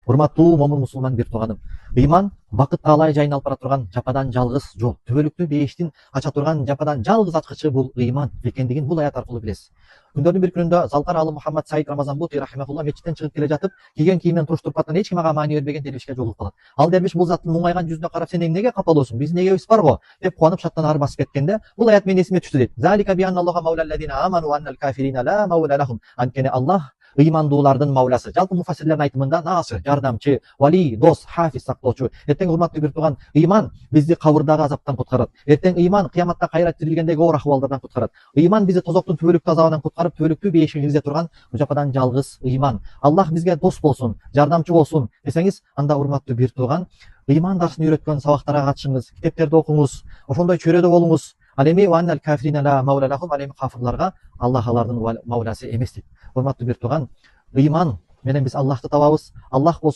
Урматтуу момун мусулман бир тууганым, ыйман бакыт каалай жайналып бара турган жападан жалгыз жол, түбөлүктүү бейиштин ача турган жападан жалгыз ачкычы бул ыйман экендигин бул аят аркылуу билесиз. Күндөрдүн бир күнүндө Залкар аалы Мухаммад Саид Рамазанбути рахимахулла мечиттен чыгып келе жатып, кийген кийиминен туруштуруп аткан эч ким ага маани бербеген дервишке жолугуп калат. Ал дервиш бул заттын муңайган жүзүнө карап, сен эмнеге капалуусуң, биздин эгебиз бар го деп кубанып шаттанып ары басып кеткенде, бул аят менин эсиме түштү дейт. Залика би анналлаха маулаллазина аману аннал кафирина ла маула лахум. Анткени Аллах ыймандуулардын мауласы. Жалпы муфассирлердин айтымында наасыр, жардамчы, вали, дос, хафиз, сактоочу. Эртең урматтуу бир тууган, ыйман бизди кабырдагы азаптан куткарат. Эртең ыйман кыяматта кайра тирилгендеги оор ахыбалдардан куткарат. Ыйман бизди тозоктун түбөлүктүү азабынан куткарып, түбөлүктүү бейишке киргизе турган жападан жалгыз ыйман. Аллах бизге дос болсун, жардамчы болсун десеңиз, анда урматтуу бир тууган, ыйман дарсын үйрөткөн сабактарга катышыңыз, китептерди окуңуз, ошондой чөйрөдө болуңуз. Ал эми ваннал кафирина ла маула лахум, ал эми кафырларга Аллах алардын мауласы эмес дейт. Урматтуу бир тууган, ыйман менен биз Аллахты табабыз. Аллах болсо